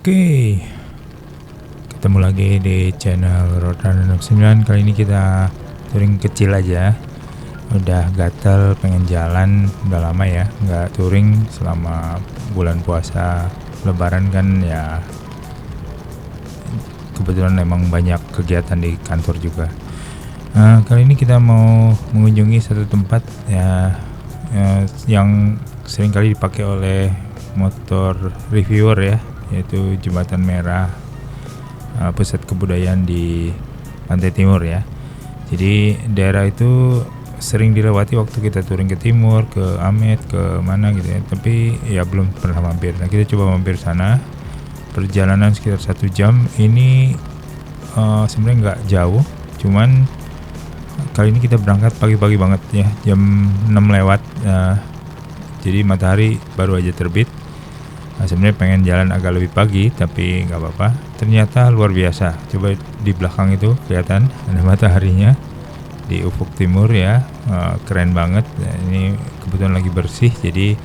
Oke, ketemu lagi di channel Roadrunner 69. Kali ini kita touring kecil aja. Udah gatel pengen jalan, udah lama ya nggak touring selama bulan puasa lebaran kan ya. Kebetulan memang banyak kegiatan di kantor juga. Kali ini kita mau mengunjungi satu tempat yang sering kali dipakai oleh motor reviewer ya, yaitu Jembatan Merah, pusat kebudayaan di Pantai Timur ya. Jadi daerah itu sering dilewati waktu kita touring ke timur, ke Amet, ke mana gitu ya. Tapi ya belum pernah mampir. Nah kita coba mampir sana. Perjalanan sekitar 1 jam. Ini sebenarnya nggak jauh, cuman kali ini kita berangkat pagi-pagi banget ya, jam 6 lewat. Jadi matahari baru aja terbit. Sebenarnya pengen jalan agak lebih pagi, tapi nggak apa-apa. Ternyata luar biasa. Coba di belakang itu kelihatan ada mataharinya di ufuk timur ya, keren banget. Ini kebetulan lagi bersih, jadi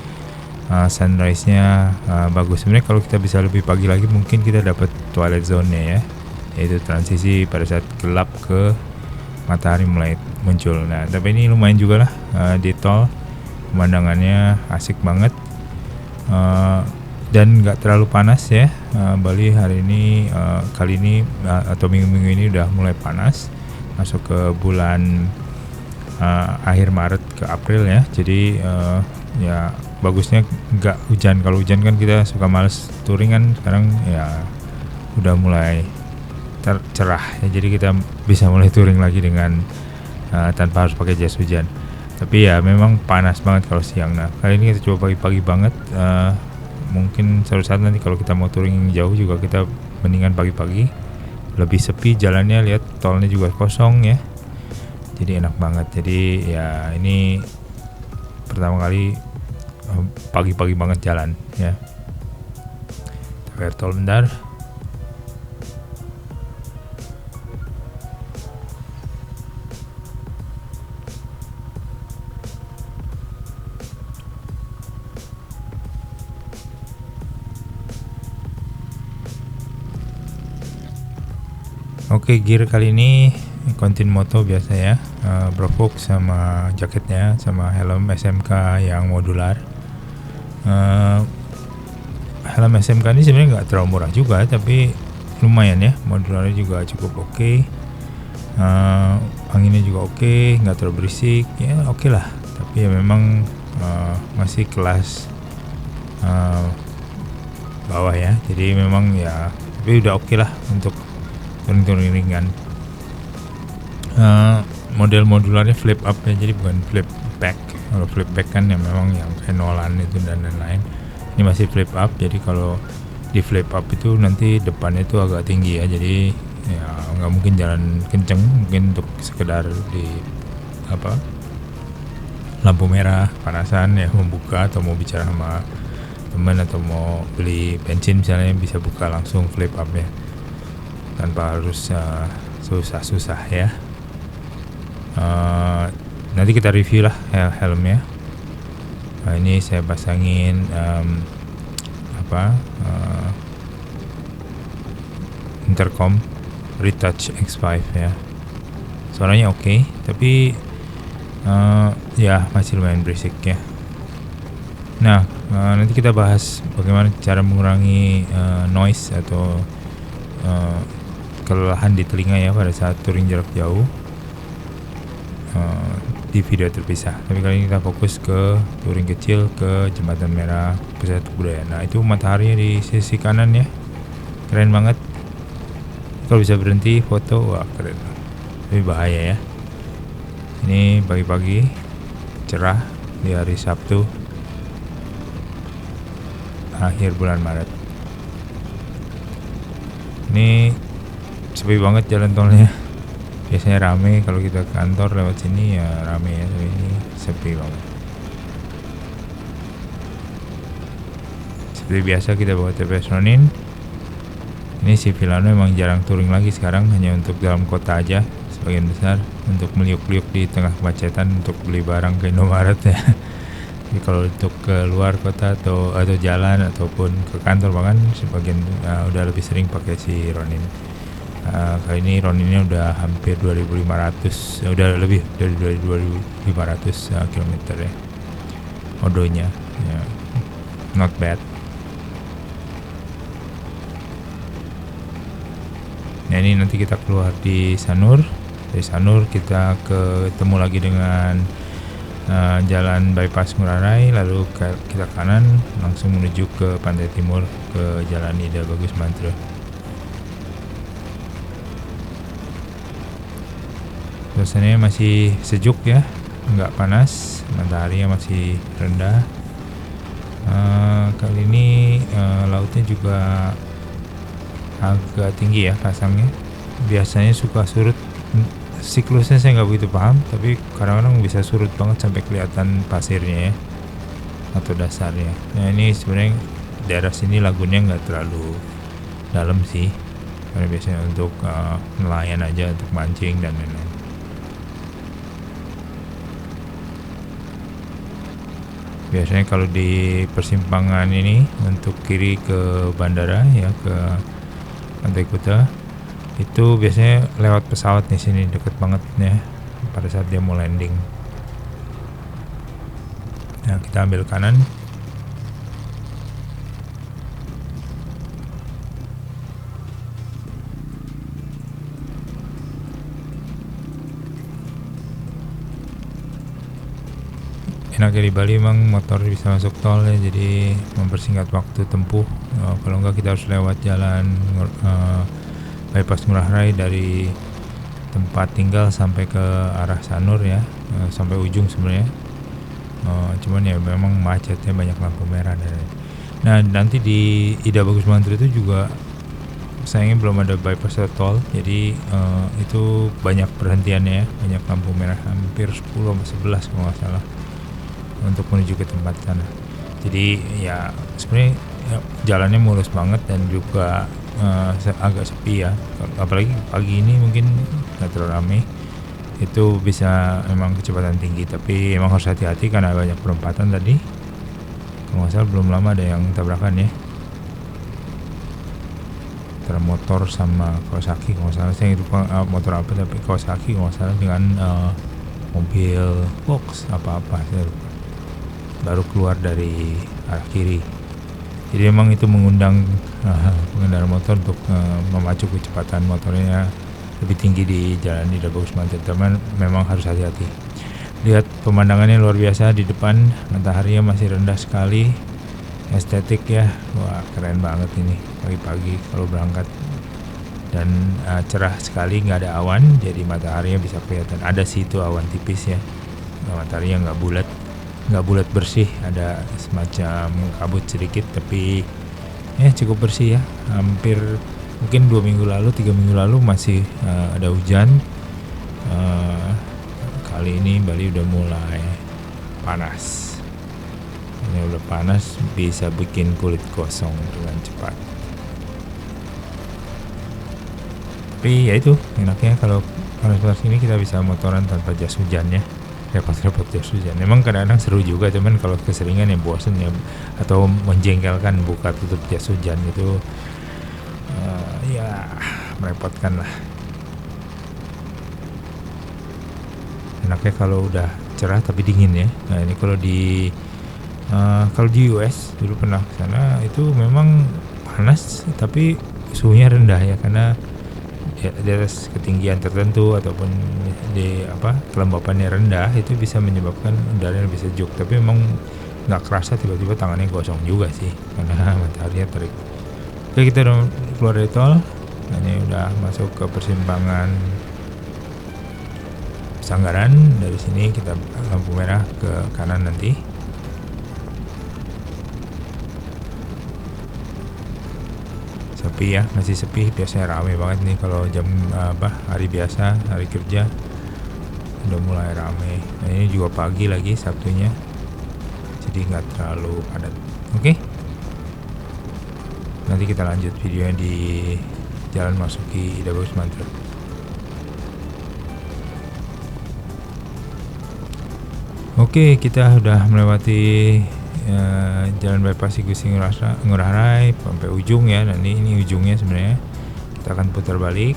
sunrise-nya bagus. Sebenarnya kalau kita bisa lebih pagi lagi, mungkin kita dapat twilight zone-nya ya, yaitu transisi pada saat gelap ke matahari mulai muncul. Nah, tapi ini lumayan juga lah, di tol pemandangannya asik banget. Dan nggak terlalu panas ya. Bali hari ini kali ini atau minggu-minggu ini udah mulai panas, masuk ke bulan akhir Maret ke April ya. Jadi ya bagusnya nggak hujan. Kalau hujan kan kita suka males touring kan. Sekarang ya udah mulai cerah ya, jadi kita bisa mulai touring lagi dengan tanpa harus pakai jas hujan. Tapi ya memang panas banget kalau siang. Nah kali ini kita coba pagi-pagi banget. Mungkin suatu saat nanti kalau kita mau touring jauh juga kita mendingan pagi-pagi, lebih sepi jalannya, lihat tolnya juga kosong ya, jadi enak banget. Jadi ya ini pertama kali pagi-pagi banget jalan ya. Kita tol bentar. Oke, gear kali ini Kontin Moto biasa ya, Brovox sama jaketnya, sama helm SMK yang modular. Helm SMK ini sebenarnya nggak terlalu murah juga, tapi lumayan ya, modularnya juga cukup oke. Anginnya juga oke, nggak terlalu berisik ya, oke lah. Tapi ya memang masih kelas bawah ya, jadi memang ya, tapi udah oke lah untuk touring ringan. Model modularnya flip up ya, jadi bukan flip back. Kalau flip back kan yang memang yang kayak Nolan itu dan lain-lain. Ini masih flip up, jadi kalau di flip up itu nanti depannya itu agak tinggi ya, jadi ya nggak mungkin jalan kenceng, mungkin untuk sekedar di lampu merah panasan ya, membuka atau mau bicara sama teman atau mau beli bensin misalnya, bisa buka langsung flip up ya, tanpa harus susah-susah ya. Nanti kita review lah helmnya. Ini saya pasangin intercom Retouch X5 ya. Suaranya oke, tapi ya masih lumayan berisik ya. Nah, nanti kita bahas bagaimana cara mengurangi noise atau kelelahan di telinga ya pada saat touring jarak jauh, di video terpisah. Tapi kali ini kita fokus ke touring kecil ke Jembatan Merah, pusat kebudayaan. Nah itu mataharinya di sisi kanan ya, keren banget. Kalau bisa berhenti foto, wah keren. Tapi bahaya ya. Ini pagi-pagi cerah di hari Sabtu akhir bulan Maret. Ini sepi banget jalan tolnya. Biasanya rame kalau kita ke kantor lewat sini ya, rame ya, tapi ini sepi banget. Seperti biasa kita bawa TPS Ronin. Ini si Villano emang jarang touring lagi sekarang, hanya untuk dalam kota aja sebagian besar, untuk meliuk-liuk di tengah kemacetan untuk beli barang ke Indomaret ya. Tapi kalau untuk ke luar kota atau jalan ataupun ke kantor bahkan sebagian udah lebih sering pakai si Ronin. Kali ini Roninnya udah hampir 2.500, udah lebih dari 2.500 kilometer ya odonya ya, not bad. Nah ini nanti kita keluar di Sanur, dari Sanur kita ketemu lagi dengan jalan bypass Ngurah Rai, lalu kita kanan langsung menuju ke pantai timur ke jalan Ida Bagus Mantra. Suasananya masih sejuk ya, nggak panas, mataharinya masih rendah. Kali ini lautnya juga agak tinggi ya pasangnya. Biasanya suka surut, siklusnya saya nggak begitu paham, tapi kadang-kadang bisa surut banget sampai kelihatan pasirnya ya atau dasarnya. Nah ini sebenarnya daerah sini lagunnya nggak terlalu dalam sih, karena biasanya untuk nelayan aja, untuk mancing dan lain-lain. Biasanya kalau di persimpangan ini untuk kiri ke bandara ya, ke Pantai Kuta, itu biasanya lewat pesawat nih sini, deket banget ya pada saat dia mau landing. Nah kita ambil kanan. Enaknya di Bali memang motor bisa masuk tol ya, jadi mempersingkat waktu tempuh. Kalau enggak kita harus lewat jalan bypass Ngurah Rai dari tempat tinggal sampai ke arah Sanur ya, sampai ujung sebenarnya. Cuman ya memang macetnya, banyak lampu merah. Nah nanti di Ida Bagus Mantra itu juga sayangnya belum ada bypass tol, jadi itu banyak perhentiannya ya, banyak lampu merah, hampir 10-11 kalau nggak salah, untuk menuju ke tempat sana. Jadi ya sebenarnya ya, jalannya mulus banget dan juga agak sepi ya, apalagi pagi ini mungkin nggak terlalu ramai. Itu bisa memang kecepatan tinggi, tapi emang harus hati-hati karena banyak perempatan tadi. Kalau nggak salah belum lama ada yang tabrakan ya, antara motor sama Kawasaki kalau nggak salah. Saya itu motor apa, tapi Kawasaki kalau nggak salah dengan mobil box apa-apa saya lupa, baru keluar dari arah kiri. Jadi memang itu mengundang pengendara motor untuk memacu kecepatan motornya lebih tinggi di jalan Ida Bagus Mantra. Teman memang harus hati-hati. Lihat pemandangannya luar biasa di depan, mataharinya masih rendah sekali, estetik ya. Wah keren banget ini pagi-pagi kalau berangkat, dan cerah sekali, nggak ada awan, jadi mataharinya bisa kelihatan. Ada sih itu awan tipis ya, mataharinya nggak bulat bersih, ada semacam kabut sedikit, tapi ya cukup bersih ya. Hampir mungkin 2 minggu lalu, 3 minggu lalu masih ada hujan. Kali ini Bali udah mulai panas. Ini udah panas, bisa bikin kulit gosong dengan cepat. Tapi ya itu enaknya kalau panas-panas ini kita bisa motoran tanpa jas hujan ya. Repot-repot jas hujan. Memang kadang-kadang seru juga, cuman kalau keseringan ya bosen ya, atau menjengkelkan buka tutup jas hujan itu ya merepotkan lah. Enaknya kalau udah cerah tapi dingin ya. Nah ini kalau di US dulu pernah kesana, itu memang panas tapi suhunya rendah ya, karena di atas ketinggian tertentu ataupun di kelembapannya rendah, itu bisa menyebabkan udara lebih sejuk. Tapi memang nggak kerasa, tiba-tiba tangannya gosong juga sih karena mataharinya terik. Oke, kita udah keluar dari tol. Nah, ini udah masuk ke persimpangan Sanggaran. Dari sini kita lampu merah ke kanan nanti. Sepi ya, masih sepi. Biasanya ramai banget nih kalau jam hari biasa, hari kerja udah mulai ramai. Nah ini juga pagi lagi Sabtunya, jadi nggak terlalu padat. Oke, nanti kita lanjut videonya di jalan masuki Ida Bagus Mantra. Oke. Oke, kita udah melewati jalan bypass Gusti Ngurah Rai sampai ujung ya. Dan ini ujungnya sebenarnya. Kita akan putar balik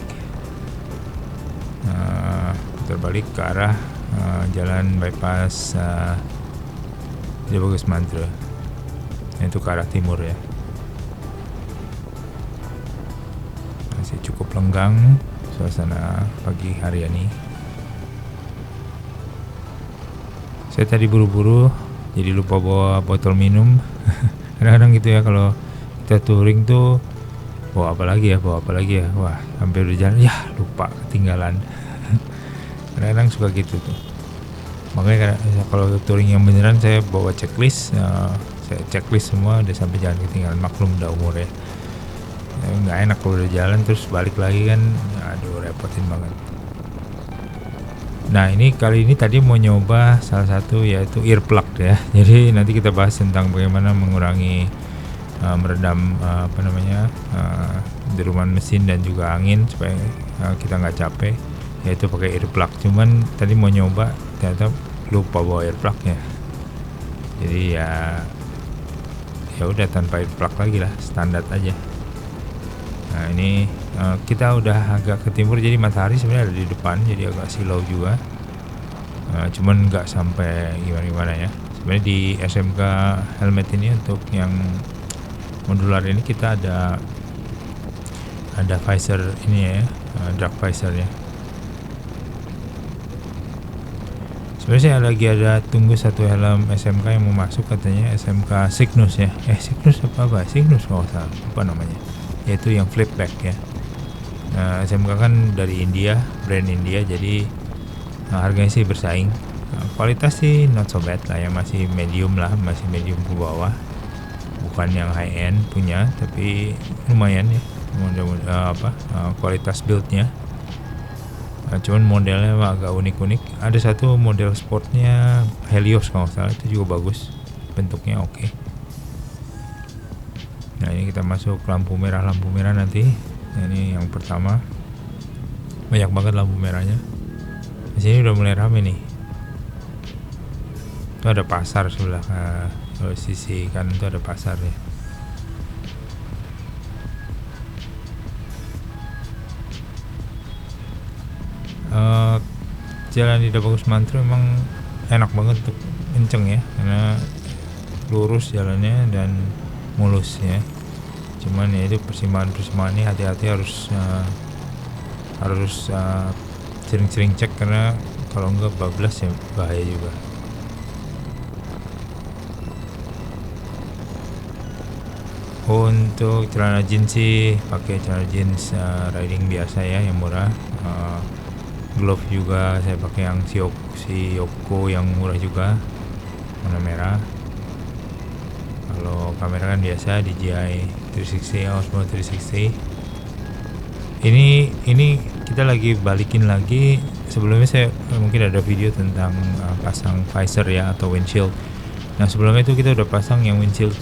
ke arah jalan bypass Bagus Mantra, itu ke arah timur ya. Masih cukup lenggang suasana pagi hari ini. Saya tadi buru-buru jadi lupa bawa botol minum. Kadang-kadang gitu ya, kalau kita touring tuh bawa apa lagi ya, wah hampir udah jalan ya lupa, ketinggalan. Kadang-kadang suka gitu tuh. Makanya kalau touring yang beneran saya bawa checklist, saya checklist semua udah sampai jalan ketinggalan. Maklum udah umur ya, nggak enak kalau udah jalan terus balik lagi kan, aduh repotin banget. Nah ini kali ini tadi mau nyoba salah satu yaitu earplug ya. Jadi nanti kita bahas tentang bagaimana mengurangi meredam deruman mesin dan juga angin supaya kita nggak capek, yaitu pakai earplug. Cuman tadi mau nyoba ternyata lupa bawa earplugnya, jadi ya udah tanpa earplug lagi lah, standar aja. Nah ini kita udah agak ke timur, jadi matahari sebenarnya ada di depan, jadi agak silau juga. Cuman nggak sampai gimana ya. Sebenarnya di SMK helmet ini untuk yang modular ini kita ada visor ini ya, dark visor ya. Sebenarnya saya lagi ada tunggu satu helm SMK yang mau masuk, katanya SMK Cygnus ya. Cygnus apa? Cygnus kalau salah, apa namanya? Yaitu yang flip back ya. Nah, SMK kan dari India, brand India, jadi harganya sih bersaing. Kualitas sih not so bad lah ya, masih medium ke bawah. Bukan yang high end punya, tapi lumayan ya. Kualitas buildnya. Cuman modelnya agak unik-unik. Ada satu model sportnya Helios kalau nggak salah, itu juga bagus, bentuknya oke. Nah ini kita masuk lampu merah nanti. Nah, ini yang pertama, banyak banget lampu merahnya. Di sini udah mulai rame nih. Itu ada pasar sebelah, kalau sisi kanan itu ada pasar ya. Jalan di Bagus Mantra memang enak banget untuk kenceng ya, karena lurus jalannya dan mulus ya. Cuman ya itu persimpangan ini hati-hati, harus sering-sering cek, karena kalau enggak bablas ya bahaya juga. Untuk celana jeans sih pakai celana jeans riding biasa ya, yang murah. Glove juga saya pakai yang Yoko yang murah juga, warna merah. Kalau kamera kan biasa DJI 360, Osmo 360. Ini kita lagi balikin lagi. Sebelumnya saya mungkin ada video tentang pasang visor ya, atau windshield. Nah sebelumnya itu kita udah pasang yang windshield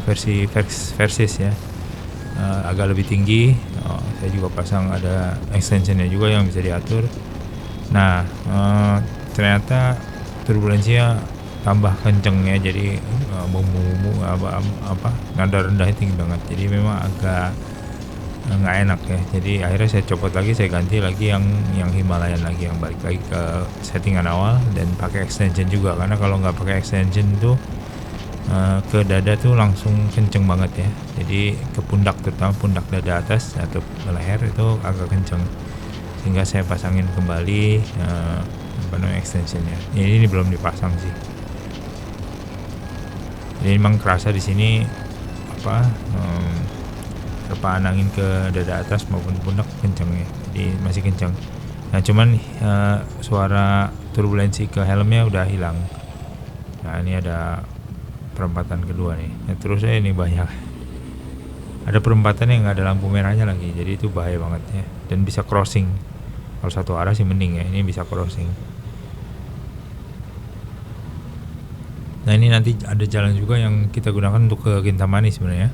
versi Versys ya, agak lebih tinggi. Saya juga pasang ada extensionnya juga yang bisa diatur. Nah ternyata turbulensinya tambah kenceng ya, jadi nada rendahnya tinggi banget, jadi memang agak nggak enak ya. Jadi akhirnya saya copot lagi, saya ganti lagi yang Himalayan lagi, yang balik lagi ke settingan awal, dan pakai extension juga, karena kalau nggak pakai extension tuh ke dada tuh langsung kenceng banget ya. Jadi ke pundak, terutama pundak dada atas atau leher itu agak kenceng, sehingga saya pasangin kembali extensionnya. Ini belum dipasang sih. Jadi memang kerasa di sini terpaan angin ke dada atas maupun pundak kenceng ya, jadi masih kenceng. Nah cuman suara turbulensi ke helmnya udah hilang. Nah ini ada perempatan kedua nih. Nah, terus saya ini banyak ada perempatan yang nggak ada lampu merahnya lagi, jadi itu bahaya banget ya, dan bisa crossing. Kalau satu arah sih mending ya, ini bisa crossing. Nah ini nanti ada jalan juga yang kita gunakan untuk ke Kintamani sebenarnya,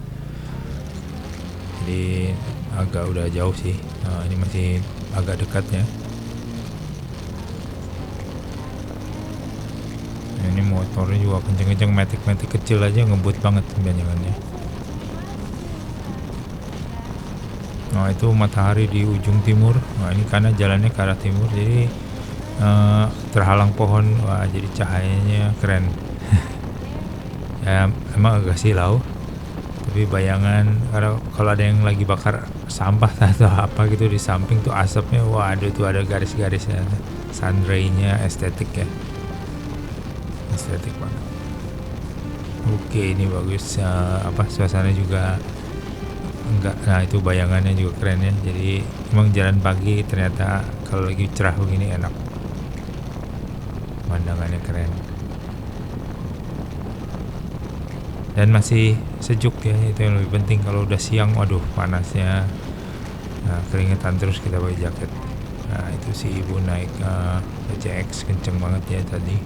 jadi agak udah jauh sih. Nah, ini masih agak dekat ya. Ini motornya juga kenceng-kenceng, matic kecil aja ngebut banget kebanyakannya. Nah itu matahari di ujung timur. Nah ini karena jalannya ke arah timur, jadi terhalang pohon. Wah jadi cahayanya keren. Ya emang agak silau, tapi bayangan kalau ada yang lagi bakar sampah atau apa gitu di samping tuh asapnya, waduh tuh ada garis-garisnya, sunray-nya estetik ya, estetik banget. Oke ini bagus, suasana juga enggak, nah itu bayangannya juga keren ya. Jadi emang jalan pagi ternyata kalau lagi cerah begini enak, pemandangannya keren dan masih sejuk ya, itu yang lebih penting. Kalau udah siang waduh panasnya, nah, keringetan terus kita pakai jaket. Nah itu si ibu naik PCX kenceng banget ya tadi.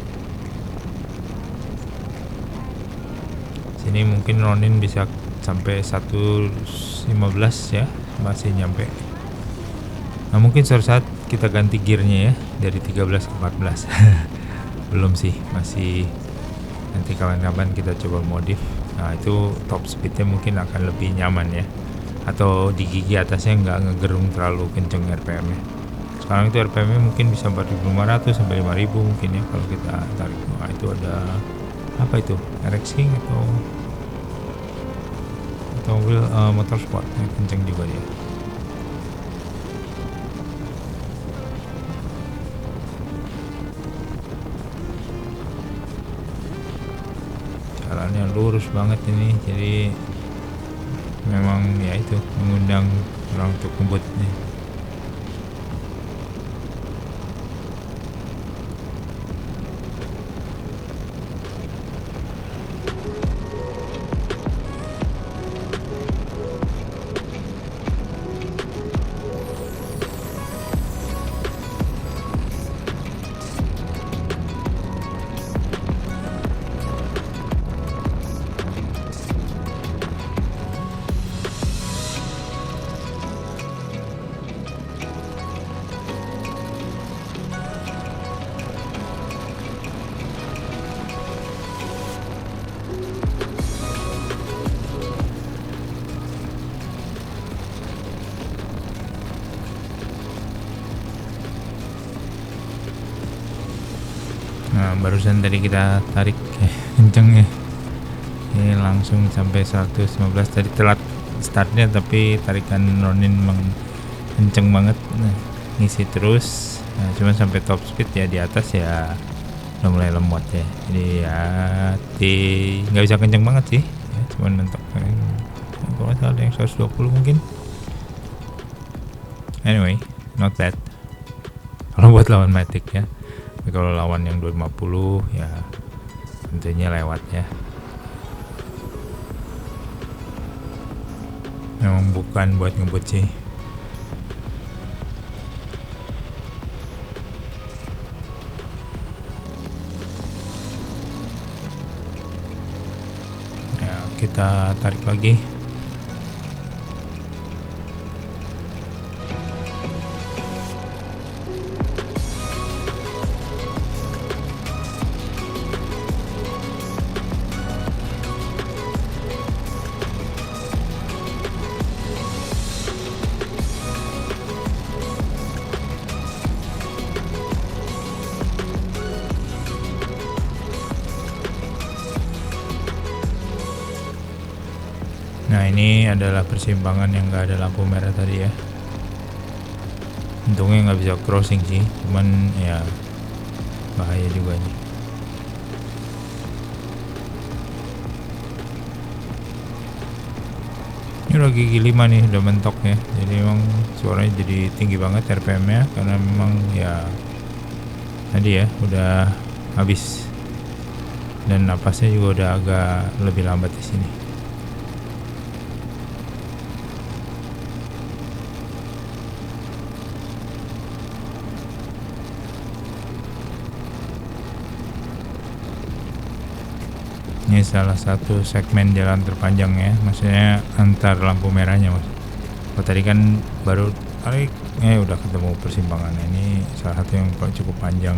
Sini mungkin Ronin bisa sampai 115 ya, masih nyampe. Nah mungkin suatu saat kita ganti gearnya ya dari 13 ke 14. Belum sih, masih nanti kapan-kapan kita coba modif. Nah itu top speednya mungkin akan lebih nyaman ya, atau di gigi atasnya nggak ngegerung terlalu kenceng RPM nya. Sekarang itu RPM nya mungkin bisa 4.500 sampai 5.000 mungkin ya kalau kita tarik. Nah itu ada apa itu, RX King atau mobil motorsport yang kenceng juga dia. Jalannya lurus banget ini, jadi memang ya itu mengundang orang untuk ngebut nih. Nah barusan tadi kita tarik kenceng ya, ini langsung sampai 115. Tadi telat startnya tapi tarikan Ronin memang kenceng banget. Nah, ngisi terus, nah, cuman sampai top speed ya di atas ya udah mulai lemot ya, jadi ya nggak bisa kenceng banget sih ya, cuman untuk kalau ada yang 120 mungkin. Anyway not bad kalau buat lawan Matic ya. Tapi kalau lawan yang 250 ya tentunya lewat ya. Memang bukan buat ngebut sih. Ya kita tarik lagi. Nah ini adalah persimpangan yang nggak ada lampu merah tadi ya. Untungnya nggak bisa crossing sih, cuman ya bahaya juga nih. Ini udah gigi 5 nih, udah mentok ya. Jadi memang suaranya jadi tinggi banget RPM nya, karena memang ya tadi ya udah habis, dan napasnya juga udah agak lebih lambat di sini. Ini salah satu segmen jalan terpanjang ya, maksudnya antar lampu merahnya mas. Oh tadi kan baru tarik, udah ketemu persimpangan. Ini salah satu yang cukup panjang.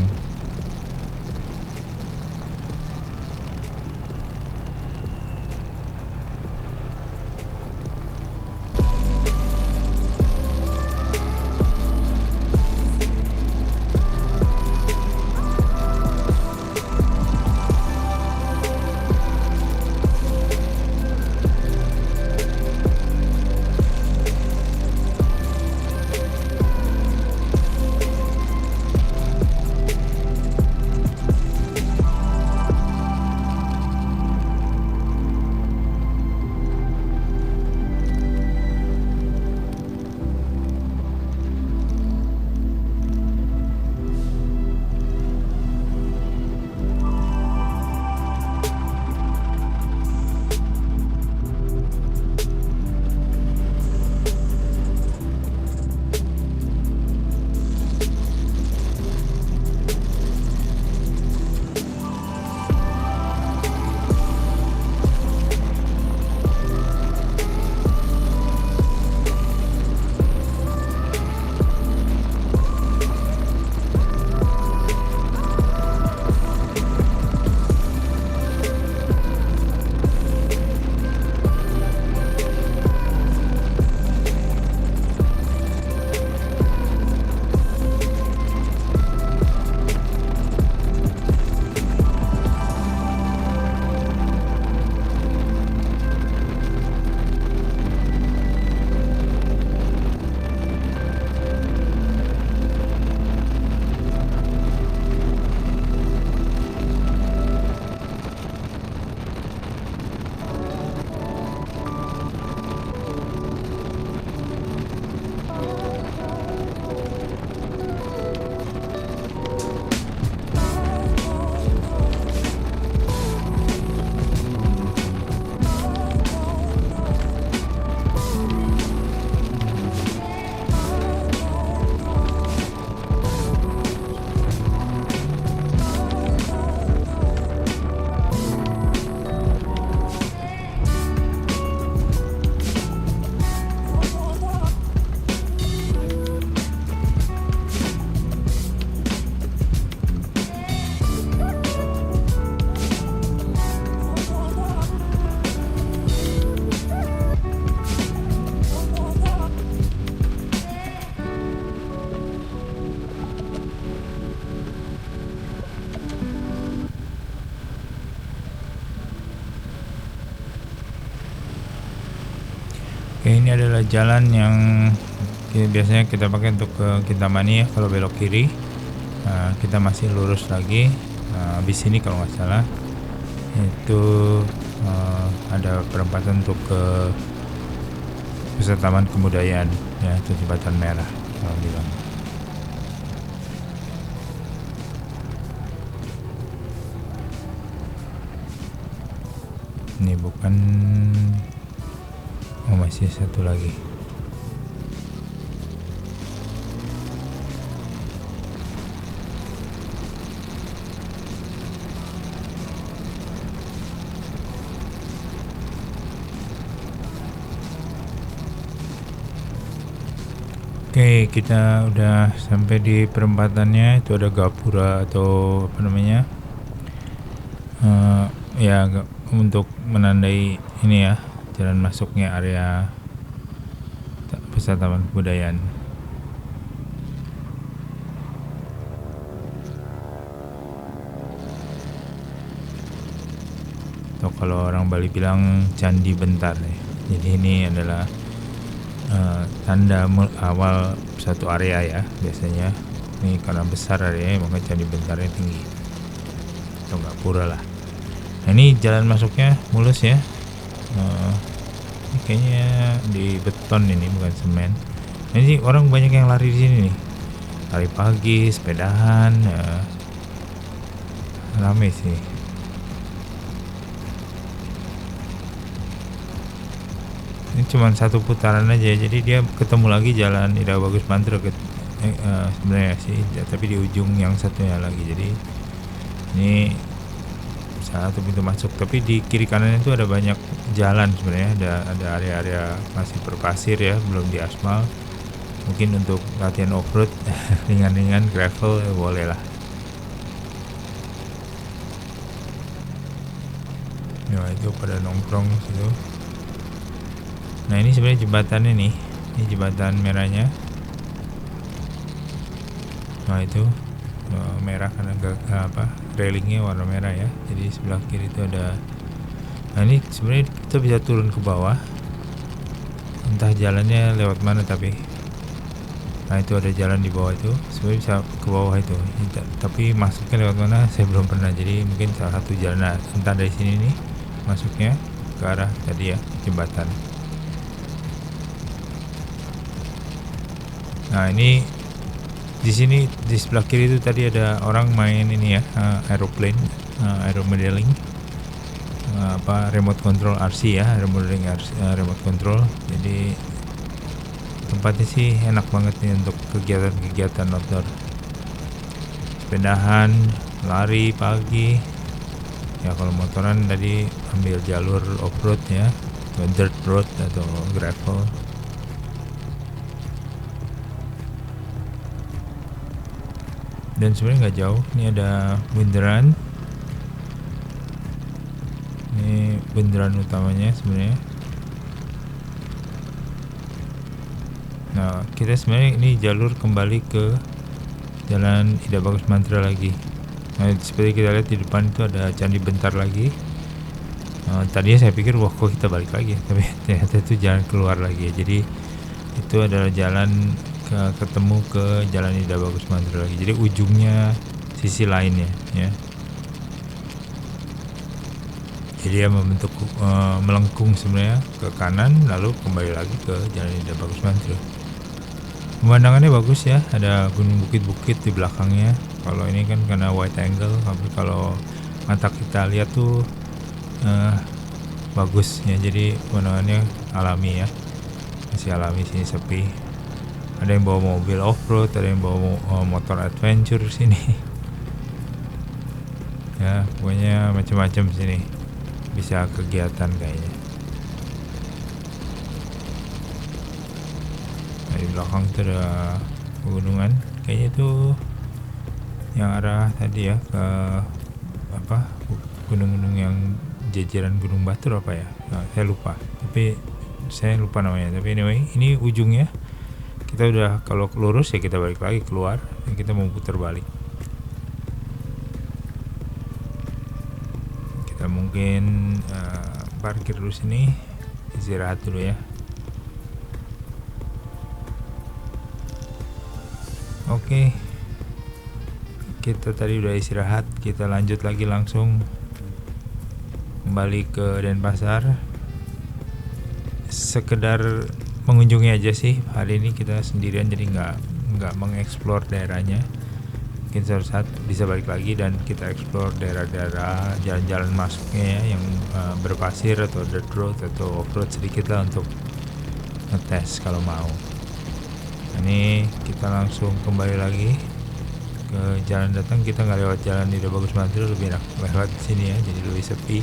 Oke, ini adalah jalan yang biasanya kita pakai untuk ke Kintamani ya. Kalau belok kiri, kita masih lurus lagi. Habis ini kalau nggak salah itu ada perempatan untuk ke Pusat Taman Kebudayaan ya, itu Jembatan Merah kalau bilang. Ini bukan, masih satu lagi. Oke, kita udah sampai di perempatannya. Itu ada gapura atau apa namanya, ya untuk menandai ini ya, jalan masuknya area Pusat Taman Kebudayaan. Atau kalau orang Bali bilang Candi Bentar ya. Jadi ini adalah tanda awal satu area ya biasanya. Ini karena besar area maka Candi Bentarnya tinggi atau gapura lah. Nah, ini jalan masuknya mulus ya. Ini kayaknya di beton, ini bukan semen. Nah, ini orang banyak yang lari di sini nih, lari pagi, sepedahan, rame sih. Ini cuma satu putaran aja, jadi dia ketemu lagi jalan Ida Bagus Mantra sebenarnya sih, tapi di ujung yang satunya lagi. Jadi ini satu pintu masuk, tapi di kiri kanan itu ada banyak jalan sebenarnya. Ada area-area masih berpasir ya, belum diaspal. Mungkin untuk latihan off-road ringan-ringan gravel ya boleh lah. Ya itu pada nongkrong situ. Nah, ini sebenarnya jembatannya nih. Ini jembatan merahnya. Nah, itu merah karena railingnya warna merah ya. Jadi sebelah kiri itu ada. Nah, ini sebenarnya kita bisa turun ke bawah. Entah jalannya lewat mana tapi. Nah, itu ada jalan di bawah itu. Sebenarnya bisa ke bawah itu. Tapi masuknya lewat mana saya belum pernah. Jadi mungkin salah satu jalan. Nah, entah dari sini nih masuknya ke arah tadi ya, jembatan. Nah, ini di sini di sebelah kiri itu tadi ada orang main ini ya, aeroplane, aeromodeling, remote control RC ya, remote control. Jadi tempatnya sih enak banget nih untuk kegiatan-kegiatan outdoor, sepedahan, lari pagi. Ya kalau motoran tadi ambil jalur off-road ya, dirt road atau gravel. Dan sebenarnya nggak jauh, ini ada bundaran. Ini bundaran utamanya sebenarnya. Nah, kita sebenarnya ini jalur kembali ke Jalan Ida Bagus Mantra lagi. Nah, seperti kita lihat di depan itu ada Candi Bentar lagi. Tadinya saya pikir wah kok kita balik lagi, tapi ternyata itu jalan keluar lagi. Jadi itu adalah jalan ketemu ke Jalan Ida Bagus Mantra lagi. Jadi ujungnya sisi lainnya ya. Jadi dia membentuk melengkung sebenarnya ke kanan lalu kembali lagi ke Jalan Ida Bagus Mantra. Pemandangannya bagus ya, ada gunung bukit-bukit di belakangnya. Kalau ini kan karena wide angle, tapi kalau mata kita lihat tuh bagus ya. Jadi pemandangannya alami ya, masih alami, sini sepi. Ada yang bawa mobil off-road, ada yang bawa motor adventure sini. Ya, pokoknya macam-macam sini. Bisa kegiatan kayaknya. Nah, di belakang itu ada pegunungan. Kayaknya itu yang arah tadi ya ke gunung-gunung yang jajaran Gunung Batur apa ya? Nah, saya lupa namanya. Tapi anyway, ini ujungnya. Kita udah kalau lurus ya kita balik lagi keluar, dan kita mau putar balik. Kita mungkin parkir dulu sini, istirahat dulu ya. Oke, kita tadi udah istirahat, kita lanjut lagi langsung kembali ke Denpasar. Sekedar mengunjungi aja sih, hari ini kita sendirian jadi nggak mengeksplor daerahnya. Mungkin suatu saat bisa balik lagi dan kita eksplor daerah-daerah jalan-jalan masuknya ya, yang berpasir atau dirt road atau off-road sedikit lah untuk ngetes kalau mau. Ini kita langsung kembali lagi ke jalan datang. Kita nggak lewat jalan di Bagus Mantri, lebih enak lewat sini ya, jadi lebih sepi.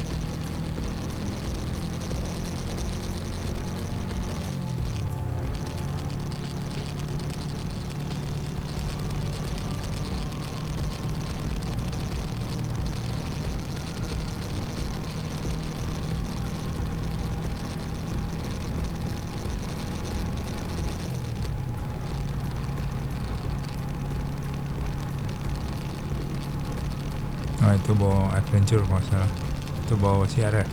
Nah itu bawa adventure kalau salah, itu bawa si Arif.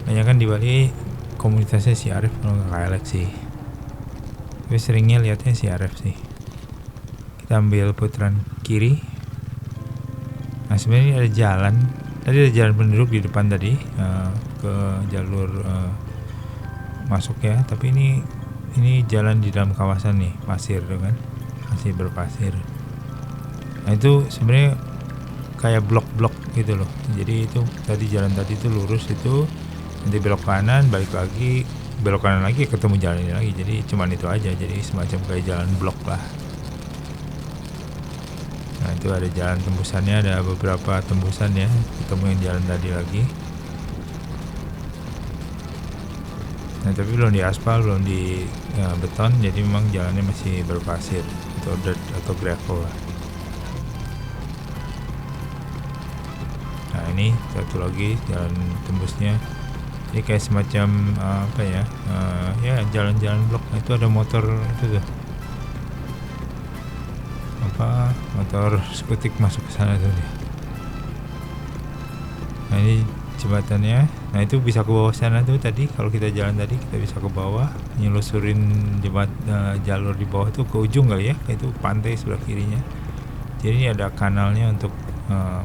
Banyak kan di Bali komunitasnya si Arif, kalau nggak KLX sih. Tapi seringnya lihatnya si Arif sih. Kita ambil putaran kiri. Nah sebenarnya ada jalan. Tadi ada jalan penduduk di depan tadi ke jalur masuk ya. Tapi ini jalan di dalam kawasan nih, pasir tuh kan, masih berpasir. Nah itu sebenarnya kayak blok-blok gitu loh. Jadi itu tadi jalan tadi itu lurus, itu nanti belok kanan, balik lagi, belok kanan lagi, ketemu jalan ini lagi. Jadi cuman itu aja, jadi semacam kayak jalan blok lah. Nah itu ada jalan tembusannya, ada beberapa tembusan ya, ketemu yang jalan tadi lagi. Nah tapi belum di aspal, belum di beton, jadi memang jalannya masih berpasir atau dirt atau gravel lah. Nah ini satu lagi jalan tembusnya, ini kayak semacam apa ya, ya jalan-jalan blok. Nah, itu ada motor itu tuh, apa, motor skutik masuk ke sana tuh dia. Nah ini jembatannya. Nah itu bisa ke bawah sana tuh tadi, kalau kita jalan tadi kita bisa ke bawah, nyelusurin jalur di bawah tuh ke ujung kali ya, itu pantai sebelah kirinya. Jadi ini ada kanalnya untuk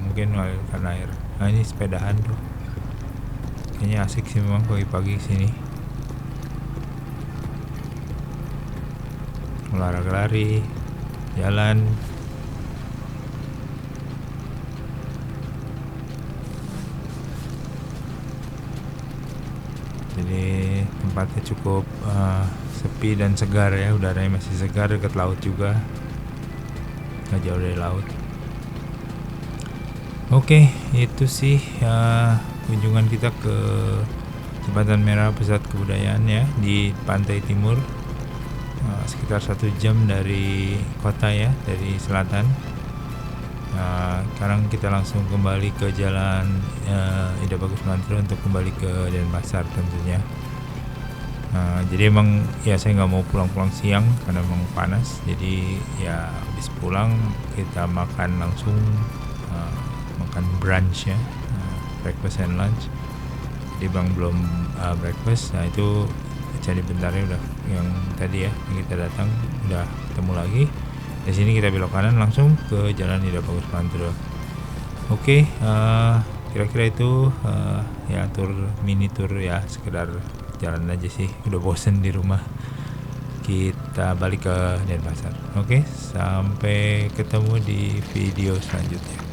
mungkin mengalirkan air. Nah ini sepedahan tuh, kayaknya asik sih memang pagi-pagi sini, olahraga lari, jalan. Jadi tempatnya cukup sepi dan segar ya, udaranya masih segar, dekat laut juga, nggak jauh dari laut. Oke, itu sih kunjungan kita ke Jembatan Merah Pusat Kebudayaan ya, di pantai timur, sekitar 1 jam dari kota ya, dari selatan. Sekarang kita langsung kembali ke jalan Ida Bagus Mantri untuk kembali ke Denpasar tentunya. Jadi emang ya saya nggak mau pulang siang karena emang panas. Jadi ya habis pulang kita makan langsung, makan brunch ya, breakfast and lunch. Jadi bang belum breakfast. Nah itu cari bentarnya udah yang tadi ya, yang kita datang udah ketemu lagi. Di sini kita belok kanan langsung ke jalan Ida Bagus Mantri. Oke, kira-kira itu ya mini tour ya, sekedar jalan aja sih, udah bosen di rumah. Kita balik ke Denpasar. Oke, sampai ketemu di video selanjutnya.